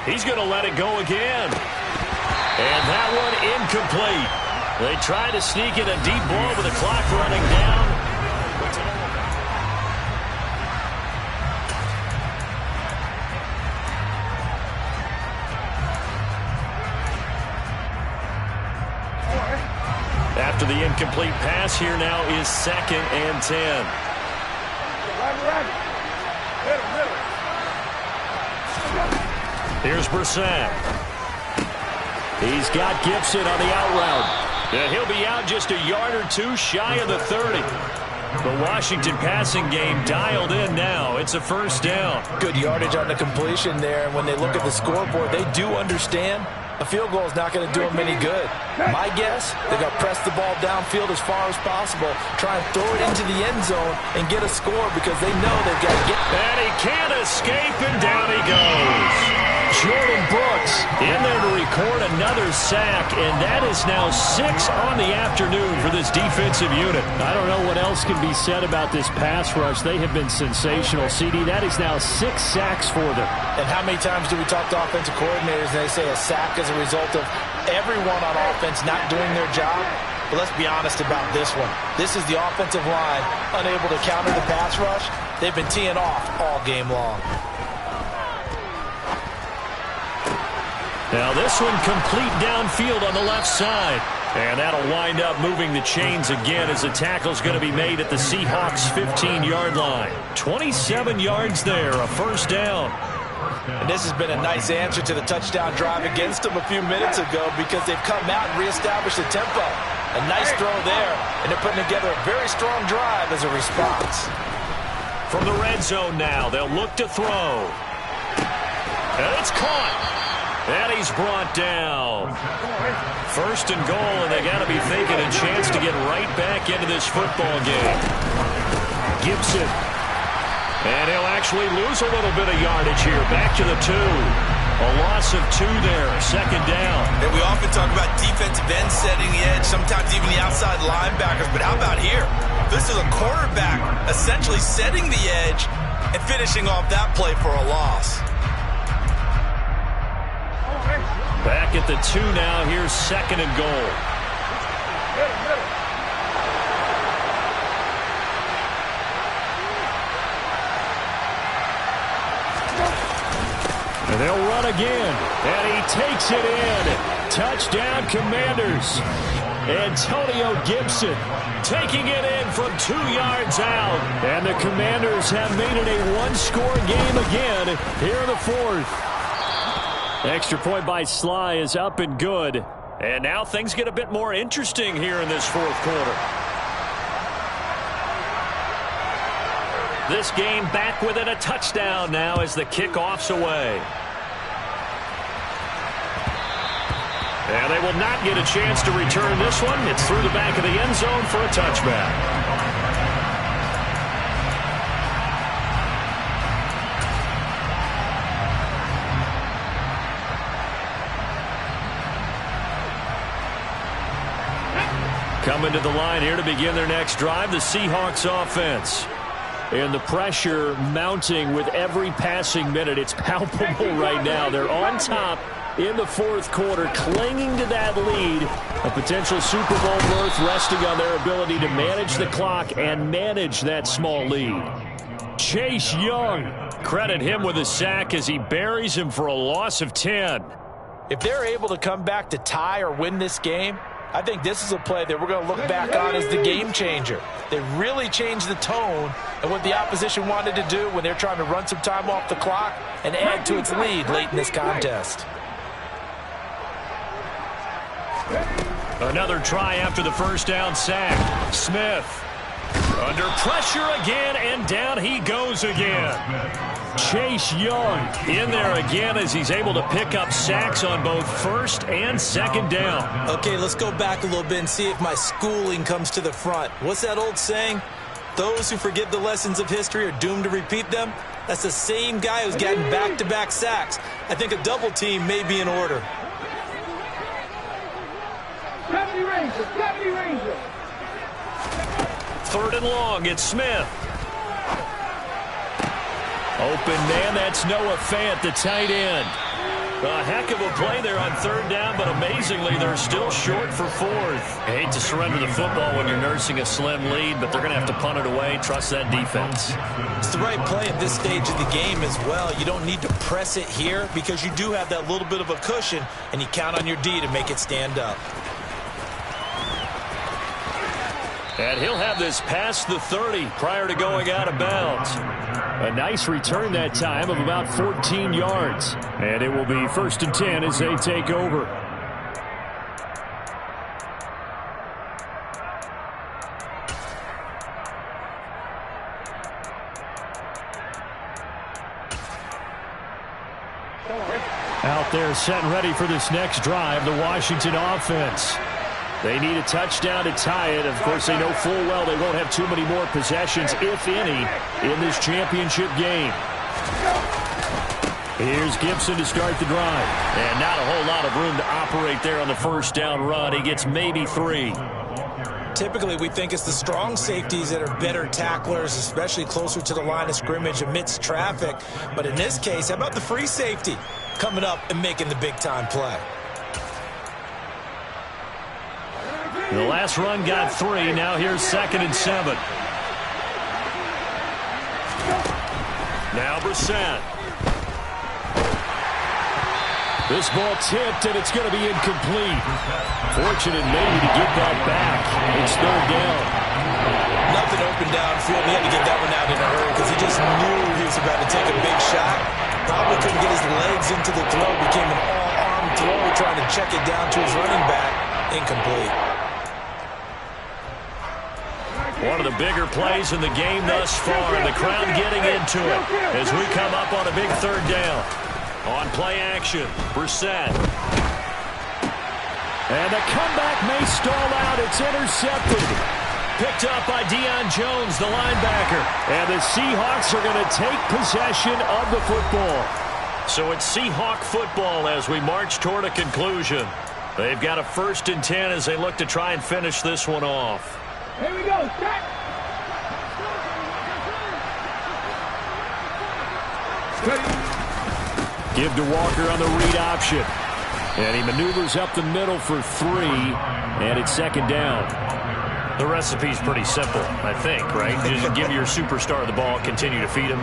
He's going to let it go again. And that one incomplete. They try to sneak in a deep ball with the clock running down. After the incomplete pass, here now is 2nd and 10. Here's Brissett. He's got Gibson on the out route. And he'll be out just a yard or two shy of the 30. The Washington passing game dialed in now. It's a 1st down. Good yardage on the completion there. And when they look at the scoreboard, they do understand a field goal is not going to do them any good. My guess, they're going to press the ball downfield as far as possible, try and throw it into the end zone and get a score because they know they've got to get. And he can't escape, and down he goes. Jordan Brooks in there to record another sack, and that is now 6 on the afternoon for this defensive unit. I don't know what else can be said about this pass rush. They have been sensational, CD. That is now 6 sacks for them. And how many times do we talk to offensive coordinators and they say a sack is a result of everyone on offense not doing their job? But let's be honest about this one. This is the offensive line unable to counter the pass rush. They've been teeing off all game long. Now this one complete downfield on the left side. And that'll wind up moving the chains again as the tackle's going to be made at the Seahawks' 15-yard line. 27 yards there, a 1st down. And this has been a nice answer to the touchdown drive against them a few minutes ago because they've come out and reestablished the tempo. A nice throw there, and they're putting together a very strong drive as a response. From the red zone now, they'll look to throw. And it's caught. And he's brought down. 1st and goal, and they got to be thinking a chance to get right back into this football game. Gibson. And he'll actually lose a little bit of yardage here. Back to the 2. A loss of 2 there, 2nd down. And we often talk about defensive ends setting the edge, sometimes even the outside linebackers. But how about here? This is a quarterback essentially setting the edge and finishing off that play for a loss. Back at the 2 now. Here's 2nd and goal. And they'll run again. And he takes it in. Touchdown, Commanders. Antonio Gibson taking it in from 2 yards out. And the Commanders have made it a one-score game again here in the 4th. Extra point by Sly is up and good. And now things get a bit more interesting here in this 4th quarter. This game back within a touchdown now as the kickoff's away. And they will not get a chance to return this one. It's through the back of the end zone for a touchback. Coming to the line here to begin their next drive, the Seahawks offense. And the pressure mounting with every passing minute. It's palpable right now. They're on top in the 4th quarter, clinging to that lead. A potential Super Bowl berth resting on their ability to manage the clock and manage that small lead. Chase Young, credit him with a sack as he buries him for a loss of 10. If they're able to come back to tie or win this game, I think this is a play that we're going to look back on as the game changer. They really changed the tone and what the opposition wanted to do when they're trying to run some time off the clock and add to its lead late in this contest. Another try after the first down sack. Smith under pressure again, and down he goes again. Chase Young in there again as he's able to pick up sacks on both first and second down. Okay, let's go back a little bit and see if my schooling comes to the front. What's that old saying? Those who forget the lessons of history are doomed to repeat them. That's the same guy who's gotten back-to-back sacks. I think a double team may be in order. 70 Rangers. Third and long, it's Smith. Open man, that's Noah Fant, the tight end. A heck of a play there on third down, but amazingly, they're still short for fourth. I hate to surrender the football when you're nursing a slim lead, but they're going to have to punt it away. Trust that defense. It's the right play at this stage of the game as well. You don't need to press it here because you do have that little bit of a cushion, and you count on your D to make it stand up. And he'll have this past the 30 prior to going out of bounds. A nice return that time of about 14 yards. And it will be 1st and 10 as they take over. Out there set and ready for this next drive, the Washington offense. They need a touchdown to tie it. Of course, they know full well they won't have too many more possessions, if any, in this championship game. Here's Gibson to start the drive. And not a whole lot of room to operate there on the first down run. He gets maybe 3. Typically, we think it's the strong safeties that are better tacklers, especially closer to the line of scrimmage amidst traffic. But in this case, how about the free safety coming up and making the big-time play? The last run got 3. Now here's 2nd and 7. Now Brissett. This ball tipped, and it's going to be incomplete. Fortunate maybe to get that back. It's 3rd down. Nothing open downfield. He had to get that one out in a hurry because he just knew he was about to take a big shot. Probably couldn't get his legs into the throw. Became an all-arm throw, trying to check it down to his running back. Incomplete. One of the bigger plays in the game thus far, and the crowd getting into it as we come up on a big 3rd down. On play action, Brissett. And the comeback may stall out. It's intercepted. Picked up by Deion Jones, the linebacker. And the Seahawks are going to take possession of the football. So it's Seahawk football as we march toward a conclusion. They've got a 1st and 10 as they look to try and finish this one off. Here we go. Set. Give to Walker on the read option. And he maneuvers up the middle for 3. And it's 2nd down. The recipe's pretty simple, I think, right? Just give your superstar the ball, continue to feed him.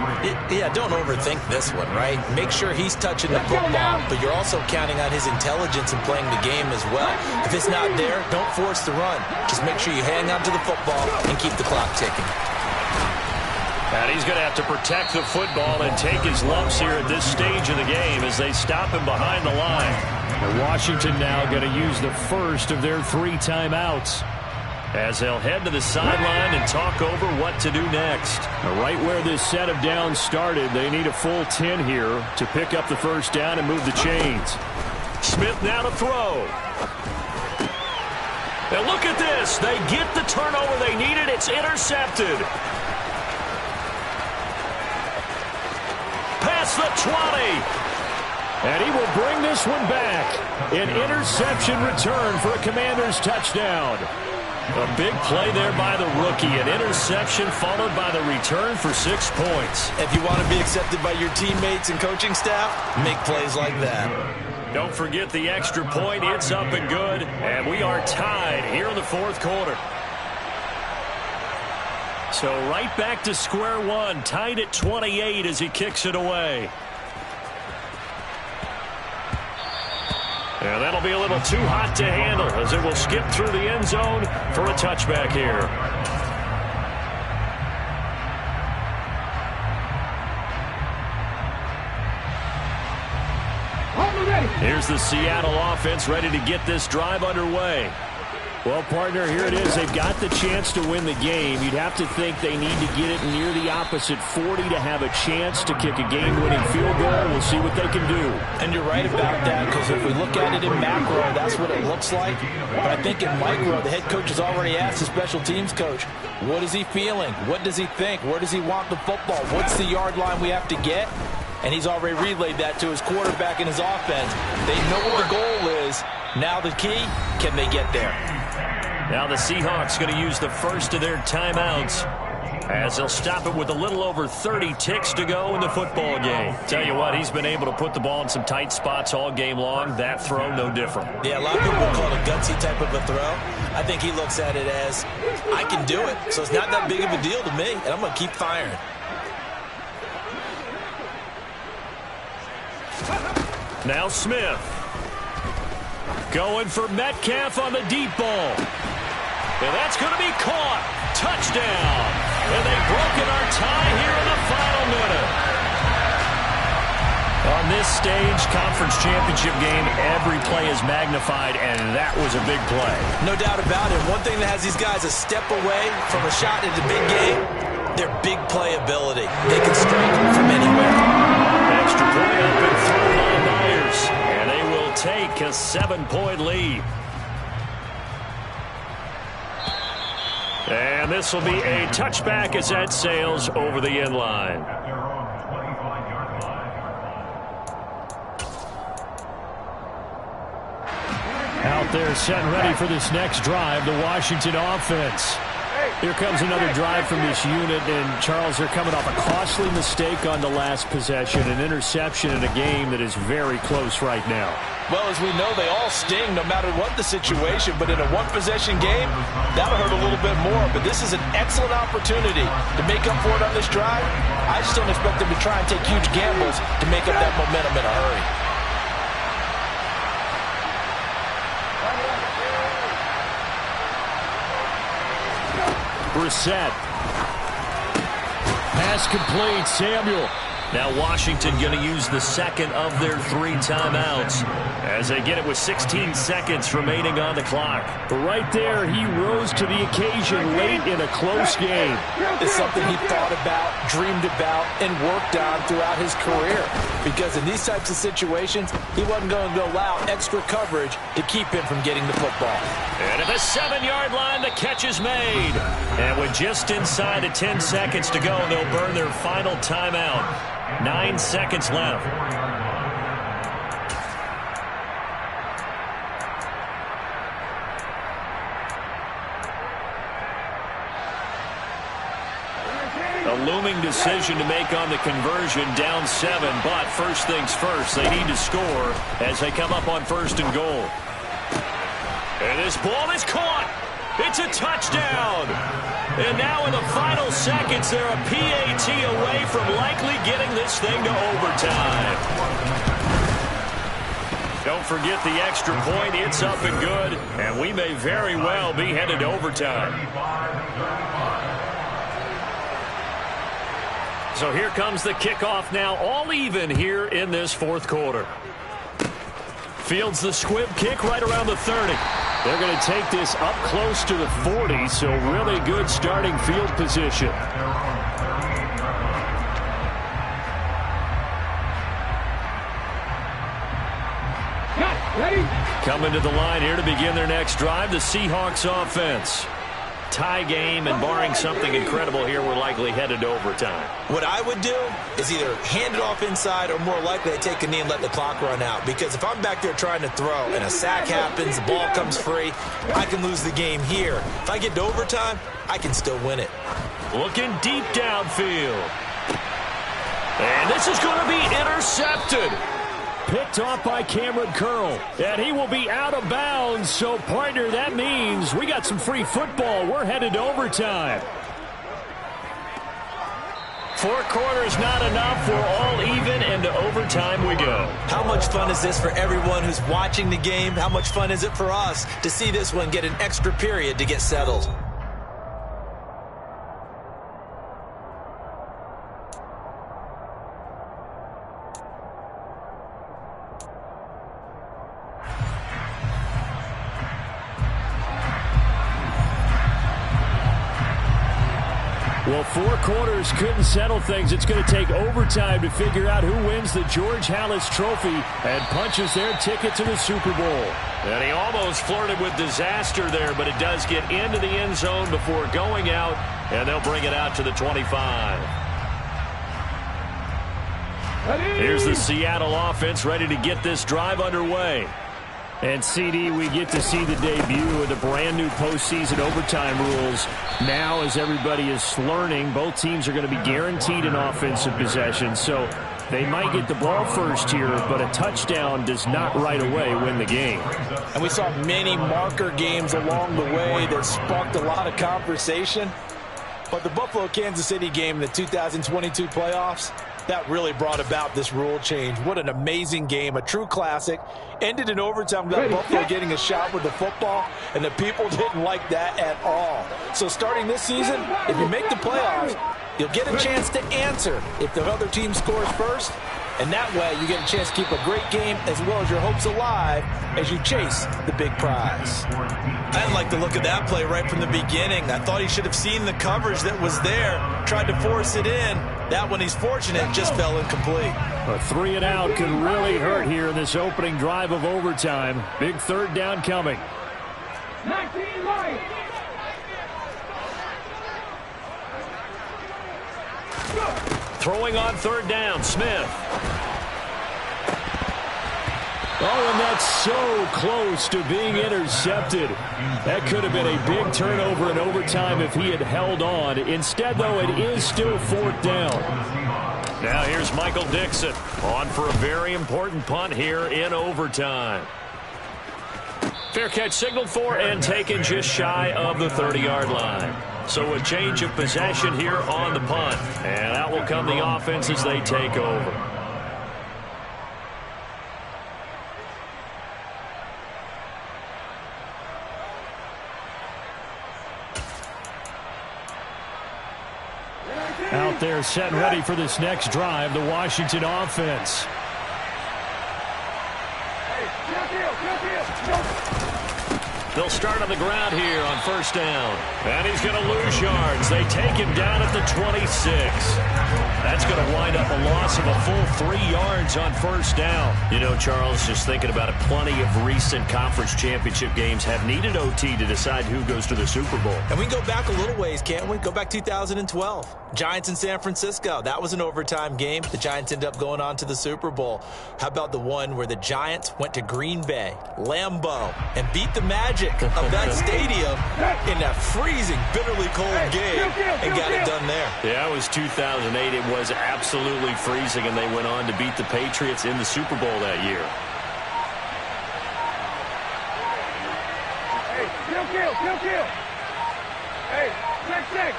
Yeah, don't overthink this one, right? Make sure he's touching the football, but you're also counting on his intelligence in playing the game as well. If it's not there, don't force the run. Just make sure you hang on to the football and keep the clock ticking. And he's going to have to protect the football and take his lumps here at this stage of the game as they stop him behind the line. And Washington now going to use the first of their 3 timeouts as they'll head to the sideline and talk over what to do next. Right where this set of downs started, they need a full 10 here to pick up the first down and move the chains. Smith now to throw. And look at this. They get the turnover they needed. It's intercepted. Past the 20. And he will bring this one back. An interception return for a Commanders touchdown. A big play there by the rookie. An interception followed by the return for 6 points. If you want to be accepted by your teammates and coaching staff, make plays like that. Don't forget the extra point. It's up and good. And we are tied here in the 4th quarter. So right back to square one. Tied at 28 as he kicks it away. And that'll be a little too hot to handle as it will skip through the end zone for a touchback here. Here's the Seattle offense ready to get this drive underway. Well, partner, here it is. They've got the chance to win the game. You'd have to think they need to get it near the opposite 40 to have a chance to kick a game-winning field goal. We'll see what they can do. And you're right about that, because if we look at it in macro, that's what it looks like. But I think in micro, the head coach has already asked the special teams coach, what is he feeling? What does he think? Where does he want the football? What's the yard line we have to get? And he's already relayed that to his quarterback and his offense. They know what the goal is. Now the key, can they get there? Now the Seahawks going to use the first of their timeouts as they'll stop it with a little over 30 ticks to go in the football game. Tell you what, he's been able to put the ball in some tight spots all game long. That throw, no different. Yeah, a lot of people call it a gutsy type of a throw. I think he looks at it as, I can do it. So it's not that big of a deal to me, and I'm going to keep firing. Now Smith. Going for Metcalf on the deep ball. And that's going to be caught. Touchdown. And they've broken our tie here in the final minute. On this stage, conference championship game, every play is magnified, and that was a big play. No doubt about it. One thing that has these guys a step away from a shot at the big game, their big play ability. They can strike from anywhere. Extra point up and thrown on Myers. And they will take a 7-point lead. And this will be a touchback as that sails over the end line. Out there set and ready for this next drive, the Washington offense. Here comes another drive from this unit, and Charles, they're coming off a costly mistake on the last possession, an interception in a game that is very close right now. Well, as we know, they all sting no matter what the situation, but in a one-possession game, that'll hurt a little bit more. But this is an excellent opportunity to make up for it on this drive. I just don't expect them to try and take huge gambles to make up that momentum in a hurry. Brissett. Pass complete. Samuel. Now Washington going to use the second of their 3 timeouts as they get it with 16 seconds remaining on the clock. But right there, he rose to the occasion late in a close game. It's something he thought about, dreamed about, and worked on throughout his career. Because in these types of situations, he wasn't going to allow extra coverage to keep him from getting the football. And at the 7-yard line, the catch is made. And with just inside of 10 seconds to go, they'll burn their final timeout. 9 seconds left. A looming decision to make on the conversion, down 7, but first things first, they need to score as they come up on 1st and goal. And this ball is caught. It's a touchdown. And now in the final seconds, they're a PAT away from likely getting this thing to overtime. Don't forget the extra point. It's up and good. And we may very well be headed to overtime. So here comes the kickoff now, all even here in this 4th quarter. Fields the squib kick right around the 30. They're going to take this up close to the 40, so really good starting field position. Coming to the line here to begin their next drive, the Seahawks offense. Tie game, and barring something incredible here, we're likely headed to overtime. What I would do is either hand it off inside or more likely I take a knee and let the clock run out. Because if I'm back there trying to throw and a sack happens, the ball comes free, I can lose the game here. If I get to overtime, I can still win it. Looking deep downfield. And this is going to be intercepted. Picked off by Cameron Curl, and he will be out of bounds. So, partner, that means we got some free football. We're headed to overtime. 4 quarters not enough. We're all even, and to overtime. overtime we go. How much fun is this for everyone who's watching the game? How much fun is it for us to see this one get an extra period to get settled? Well, 4 quarters couldn't settle things. It's going to take overtime to figure out who wins the George Halas Trophy and punches their ticket to the Super Bowl. And he almost flirted with disaster there, but it does get into the end zone before going out, and they'll bring it out to the 25. Here's the Seattle offense ready to get this drive underway. And, CD, we get to see the debut of the brand-new postseason overtime rules. Now, as everybody is learning, both teams are going to be guaranteed an offensive possession. So they might get the ball first here, but a touchdown does not right away win the game. And we saw many marker games along the way that sparked a lot of conversation. But the Buffalo-Kansas City game in the 2022 playoffs, that really brought about this rule change. What an amazing game, a true classic. Ended in overtime without Buffalo getting a shot with the football, and the people didn't like that at all. So starting this season, if you make the playoffs, you'll get a chance to answer if the other team scores first, and that way you get a chance to keep a great game as well as your hopes alive as you chase the big prize. I didn't like the look of that play right from the beginning. I thought he should have seen the coverage that was there, tried to force it in. That one, he's fortunate, just fell incomplete. A 3 and out could really hurt here in this opening drive of overtime. Big third down coming. 19 right. Throwing on third down, Smith. Oh, and that's so close to being intercepted. That could have been a big turnover in overtime if he had held on. Instead, though, it is still 4th down. Now here's Michael Dixon on for a very important punt here in overtime. Fair catch signaled for and taken just shy of the 30-yard line. So a change of possession here on the punt. And out will come the offense as they take over. Out there set and ready for this next drive, the Washington offense. They'll start on the ground here on first down. And he's going to lose yards. They take him down at the 26. That's going to wind up a loss of a full 3 yards on first down. You know, Charles, just thinking about it, plenty of recent conference championship games have needed OT to decide who goes to the Super Bowl. And we can go back a little ways, can't we? Go back 2012. Giants in San Francisco. That was an overtime game. The Giants ended up going on to the Super Bowl. How about the one where the Giants went to Green Bay, Lambeau, and beat the Magic of that stadium in that freezing, bitterly cold game and got it done there. Yeah, it was 2008. It was absolutely freezing, and they went on to beat the Patriots in the Super Bowl that year. Hey, kill. Hey, check.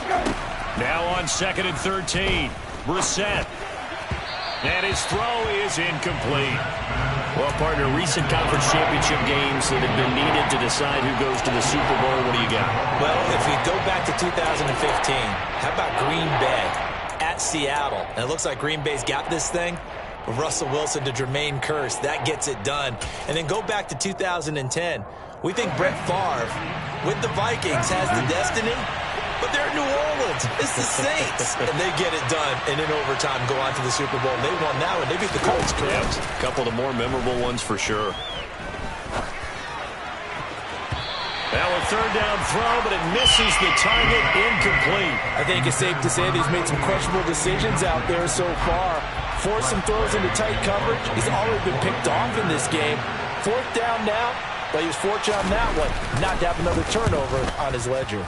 Go. Now on 2nd and 13, Brissett. And his throw is incomplete. Well, partner, recent conference championship games that have been needed to decide who goes to the Super Bowl. What do you got? Well, if we go back to 2015, how about Green Bay at Seattle? And it looks like Green Bay's got this thing. Russell Wilson to Jermaine Kearse. That gets it done. And then go back to 2010. We think Brett Favre with the Vikings has the destiny. But they're in New Orleans. It's the Saints. And they get it done. And in overtime, go on to the Super Bowl. They won that one. They beat the Colts, correct? A couple of the more memorable ones for sure. Now a third down throw, but it misses the target, incomplete. I think it's safe to say that he's made some questionable decisions out there so far. Forced some throws into tight coverage. He's already been picked off in this game. 4th down now, but he was fortunate on that one not to have another turnover on his ledger.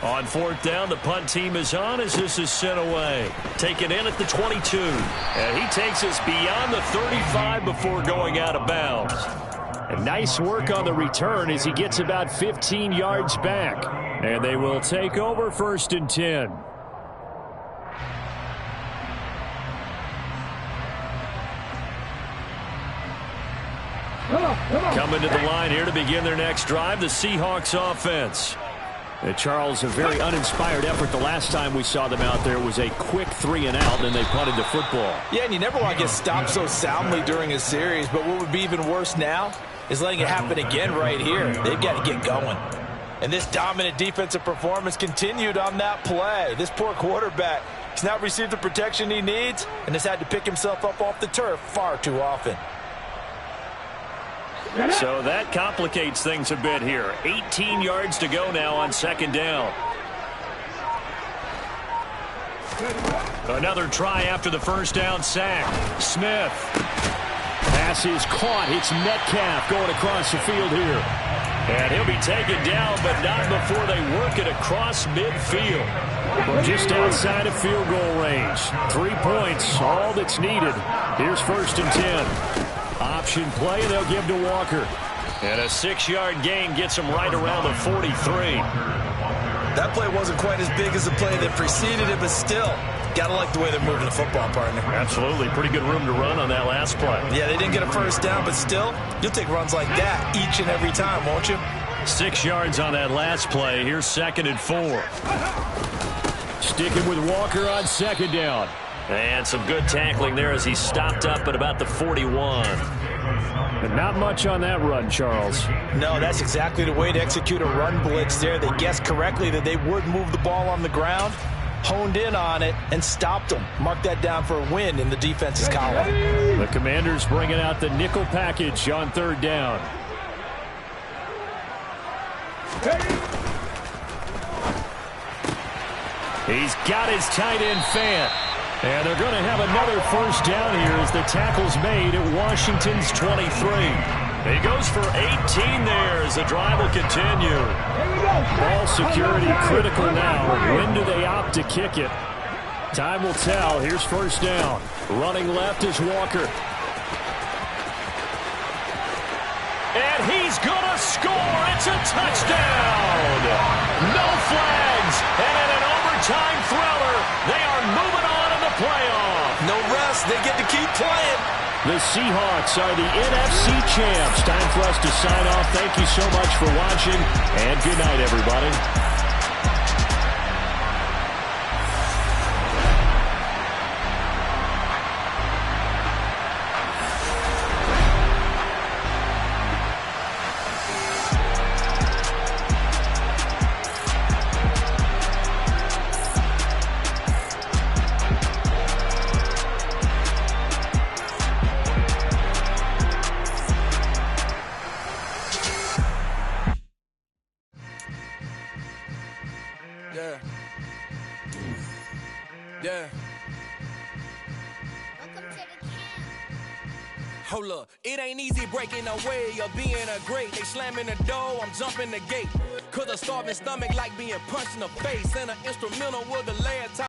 On 4th down, the punt team is on as this is sent away. Taken in at the 22. And he takes us beyond the 35 before going out of bounds. And nice work on the return as he gets about 15 yards back. And they will take over 1st and 10. Coming to the line here to begin their next drive, the Seahawks offense. Charles, a very uninspired effort. The last time we saw them out there was a quick 3-and-out, and they punted the football. Yeah, and you never want to get stopped so soundly during a series, but what would be even worse now is letting it happen again right here. They've got to get going. And this dominant defensive performance continued on that play. This poor quarterback, he's not received the protection he needs and has had to pick himself up off the turf far too often. So that complicates things a bit here. 18 yards to go now on second down. Another try after the first down sack. Smith. Pass is caught. It's Metcalf going across the field here. And he'll be taken down, but not before they work it across midfield. From just outside of field goal range. 3 points, all that's needed. Here's 1st and 10. Option play, and they'll give to Walker. And a 6-yard gain gets him right around the 43. That play wasn't quite as big as the play that preceded it, but still, gotta like the way they're moving the football, partner. Absolutely. Pretty good room to run on that last play. Yeah, they didn't get a first down, but still, you'll take runs like that each and every time, won't you? 6 yards on that last play. Here's 2nd and 4. Sticking with Walker on second down. And some good tackling there as he stopped up at about the 41. And not much on that run, Charles. No, that's exactly the way to execute a run blitz there. They guessed correctly that they would move the ball on the ground, honed in on it, and stopped them. Mark that down for a win in the defense's column. The Commanders bringing out the nickel package on 3rd down. He's got his tight end fan. And they're going to have another first down here as the tackle's made at Washington's 23. He goes for 18 there as the drive will continue. Ball security critical now. When do they opt to kick it? Time will tell. Here's 1st down. Running left is Walker. And he's going to score. It's a touchdown. No flags. And in an overtime thriller, they are moving on in the playoff. No rest. They get to keep playing. The Seahawks are the NFC champs. Time for us to sign off. Thank you so much for watching, and good night, everybody. Yeah. Hold up, it ain't easy breaking away or being a great. They slamming the door, I'm jumping the gate. Cause a starving stomach like being punched in the face. And an instrumental with the last time.